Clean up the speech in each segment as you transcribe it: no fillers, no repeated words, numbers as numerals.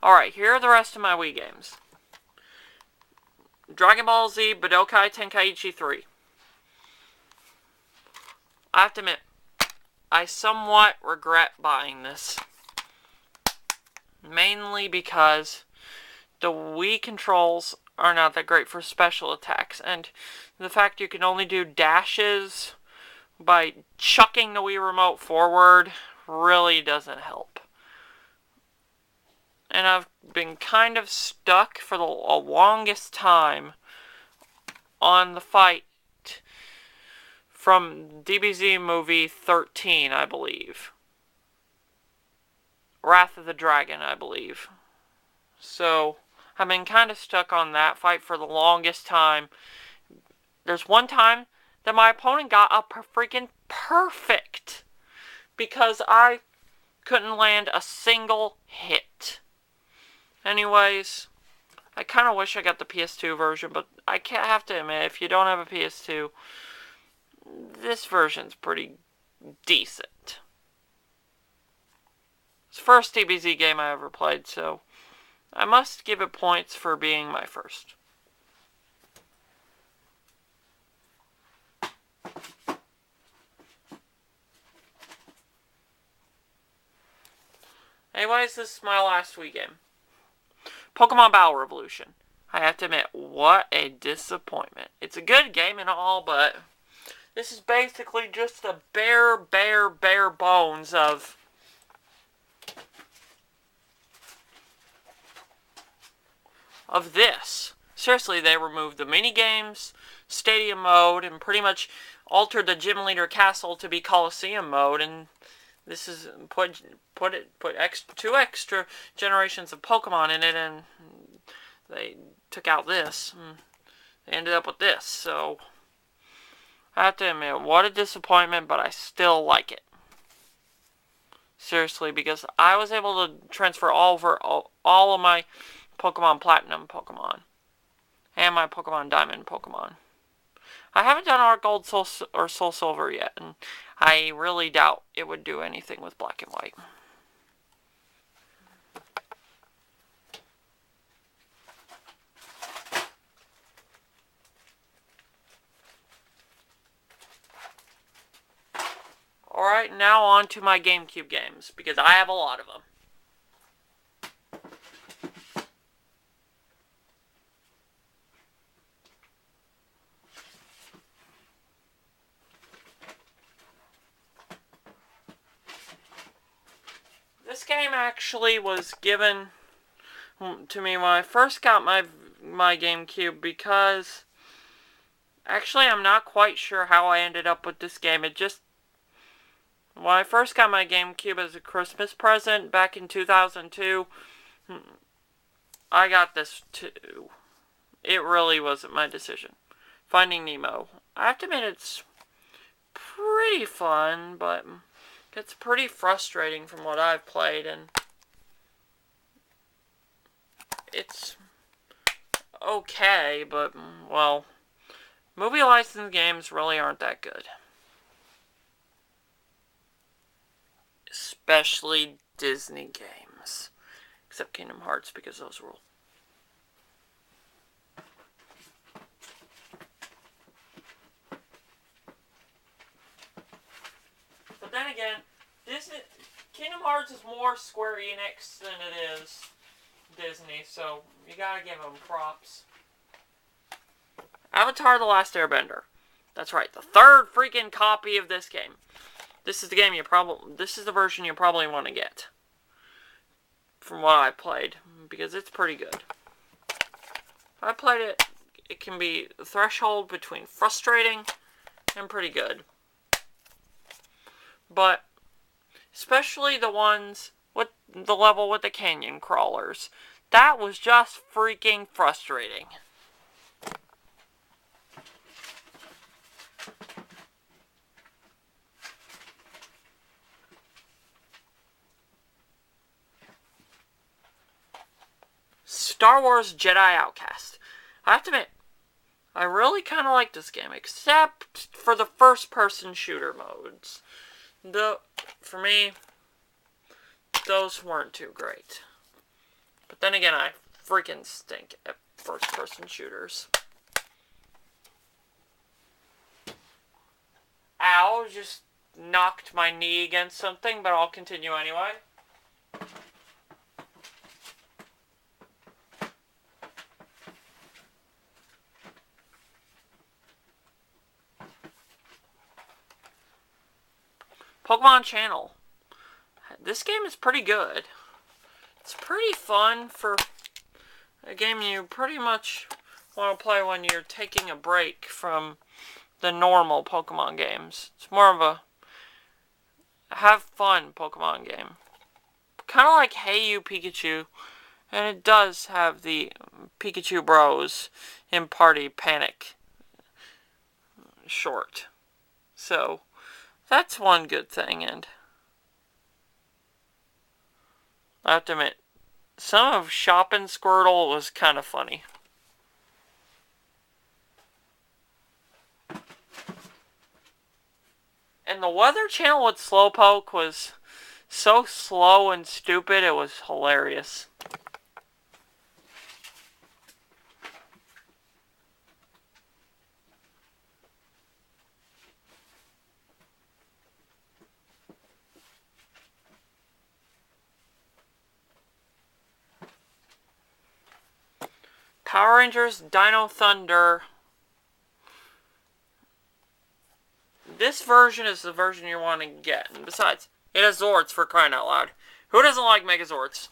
Alright, here are the rest of my Wii games. Dragon Ball Z Budokai Tenkaichi 3. I have to admit, I somewhat regret buying this. Mainly because the Wii controls are not that great for special attacks, and the fact you can only do dashes by chucking the Wii remote forward really doesn't help. And I've been kind of stuck for the longest time on the fight from DBZ movie 13, I believe. Wrath of the Dragon, I believe. So, I've been kind of stuck on that fight for the longest time. There's one time that my opponent got a freaking perfect because I couldn't land a single hit. Anyways, I kind of wish I got the PS2 version, but I have to admit, if you don't have a PS2, this version's pretty decent. It's the first DBZ game I ever played, so I must give it points for being my first. Anyways, this is my last Wii game. Pokemon Battle Revolution. I have to admit, what a disappointment. It's a good game and all, but this is basically just the bare bones of this. Seriously, they removed the mini-games, stadium mode, and pretty much altered the Gym Leader Castle to be Coliseum mode, and this is put two extra generations of Pokemon in it, and they took out this. And they ended up with this, so I have to admit, what a disappointment, but I still like it. Seriously, because I was able to transfer all of my Pokemon Platinum Pokemon and my Pokemon Diamond Pokemon. I haven't done Art Gold or Soul Silver yet, and I really doubt it would do anything with Black and White. Alright, now on to my GameCube games, because I have a lot of them. This game actually was given to me when I first got my GameCube, because actually I'm not quite sure how I ended up with this game. When I first got my GameCube as a Christmas present back in 2002, I got this too. It really wasn't my decision. Finding Nemo. I have to admit, it's pretty fun, but it's pretty frustrating from what I've played, and it's okay, but, well, movie licensed games really aren't that good. Especially Disney games. Except Kingdom Hearts, because those rule. But then again, Kingdom Hearts is more Square Enix than it is Disney, so you gotta give them props. Avatar: The Last Airbender. That's right, the third freaking copy of this game. This is the game this is the version you probably want to get. From what I played, because it's pretty good. I played it, it can be a threshold between frustrating and pretty good. But especially the ones with the level with the canyon crawlers. That was just freaking frustrating. Star Wars Jedi Outcast. I have to admit, I really kind of like this game, except for the first-person shooter modes. For me, those weren't too great. But then again, I freaking stink at first-person shooters. Ow, just knocked my knee against something, but I'll continue anyway. Pokemon Channel. This game is pretty good. It's pretty fun for a game you pretty much want to play when you're taking a break from the normal Pokemon games. It's more of a have fun Pokemon game. Kind of like Hey You Pikachu, and it does have the Pikachu Bros in Party Panic short. So, that's one good thing, and I have to admit, some of Shoppin' Squirtle was kind of funny. And the Weather Channel with Slowpoke was so slow and stupid, it was hilarious. Power Rangers Dino Thunder. This version is the version you want to get. And besides, it has Zords, for crying out loud. Who doesn't like Megazords?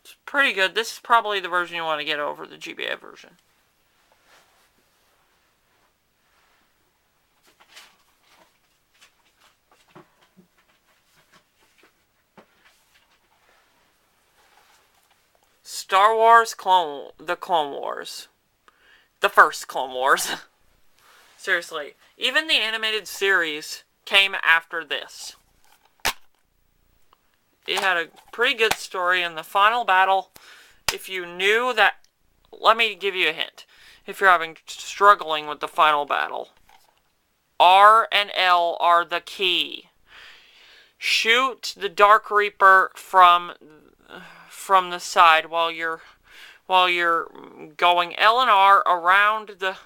It's pretty good. This is probably the version you want to get over the GBA version. Star Wars The Clone Wars. The first Clone Wars. Seriously. Even the animated series came after this. It had a pretty good story, and the final battle, if you knew that... Let me give you a hint. If you're struggling with the final battle, R and L are the key. Shoot the Dark Reaper from the side while you're going L and R around the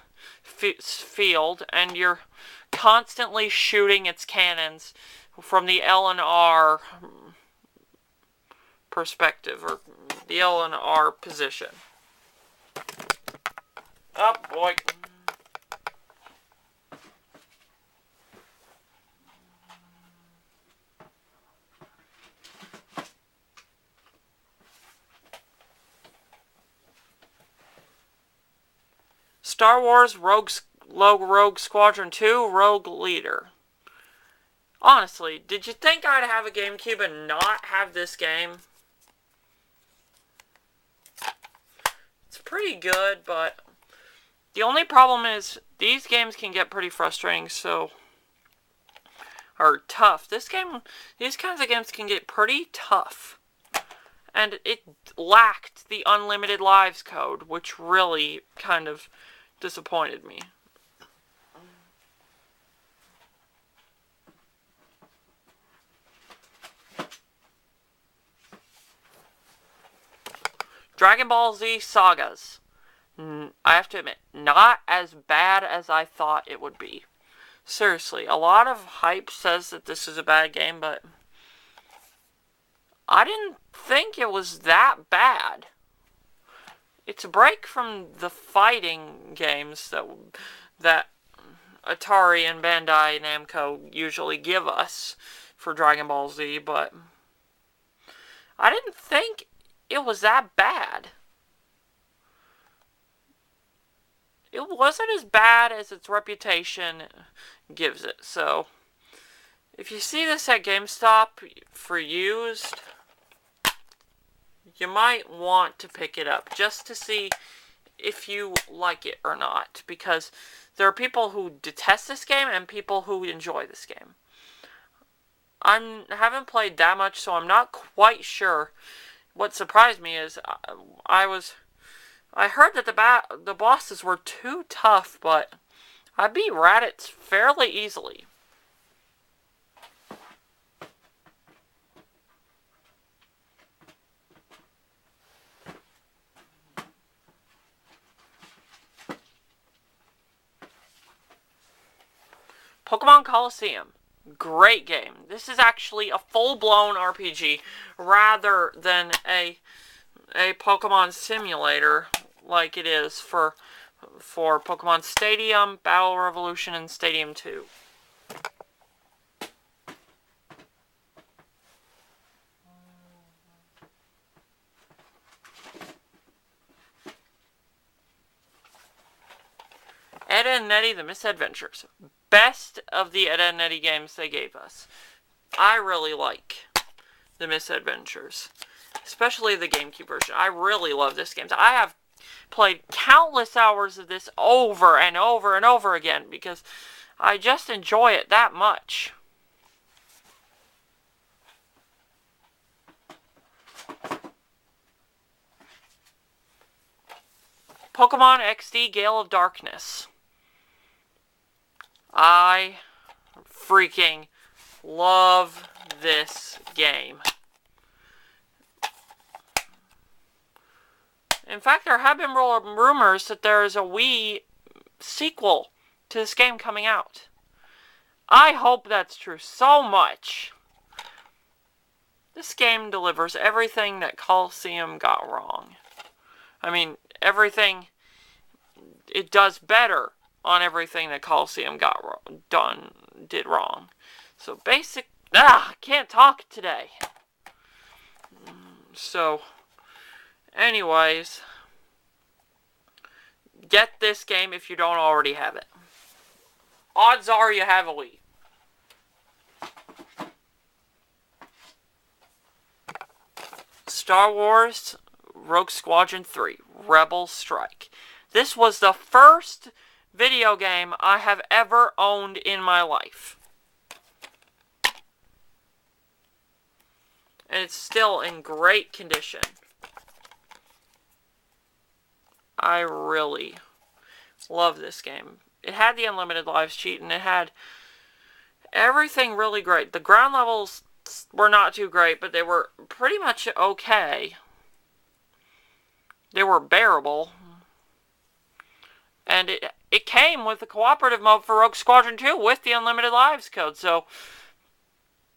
field, and you're constantly shooting its cannons from the L and R perspective, or the L and R position. Oh boy. Star Wars Rogue Squadron 2 Rogue Leader. Honestly, did you think I'd have a GameCube and not have this game? It's pretty good, but the only problem is these games can get pretty frustrating, or tough. These kinds of games can get pretty tough. And it lacked the unlimited lives code, which really kind of disappointed me. Dragon Ball Z Sagas. I have to admit, not as bad as I thought it would be. Seriously, a lot of hype says that this is a bad game, but I didn't think it was that bad. It's a break from the fighting games that Atari and Bandai Namco usually give us for Dragon Ball Z, but I didn't think it was that bad. It wasn't as bad as its reputation gives it, so if you see this at GameStop for used, you might want to pick it up just to see if you like it or not, because there are people who detest this game and people who enjoy this game. I haven't played that much, so I'm not quite sure. What surprised me is I heard that the bosses were too tough, but I beat Raditz fairly easily. Pokemon Colosseum. Great game. This is actually a full-blown RPG rather than a Pokemon simulator like it is for Pokemon Stadium, Battle Revolution, and Stadium 2. Ed, Edd n Eddy, The Misadventures. Best of the Ed, Edd n Eddy games they gave us. I really like The Misadventures. Especially the GameCube version. I really love this game. I have played countless hours of this over and over and over again because I just enjoy it that much. Pokemon XD Gale of Darkness. I freaking love this game. In fact, there have been rumors that there is a Wii sequel to this game coming out. I hope that's true so much. This game delivers everything that Colosseum got wrong. I mean, everything. It does better on everything that Colosseum did wrong. So can't talk today. So, anyways, get this game if you don't already have it. Odds are you have a Wii. Star Wars Rogue Squadron 3, Rebel Strike. This was the first video game I have ever owned in my life. And it's still in great condition. I really love this game. It had the Unlimited Lives cheat, and it had everything really great. The ground levels were not too great, but they were pretty much okay. They were bearable. And it came with the cooperative mode for Rogue Squadron 2 with the Unlimited Lives code. So,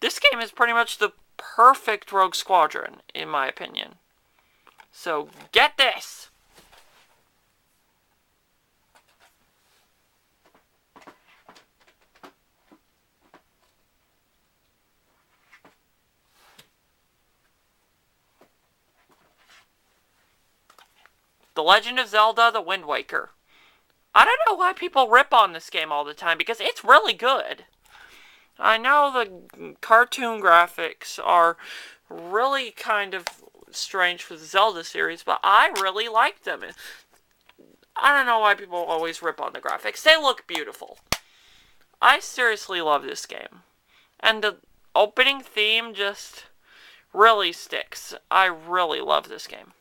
this game is pretty much the perfect Rogue Squadron, in my opinion. So, get this! The Legend of Zelda: The Wind Waker. I don't know why people rip on this game all the time, because it's really good. I know the cartoon graphics are really kind of strange for the Zelda series, but I really like them. I don't know why people always rip on the graphics. They look beautiful. I seriously love this game. And the opening theme just really sticks. I really love this game.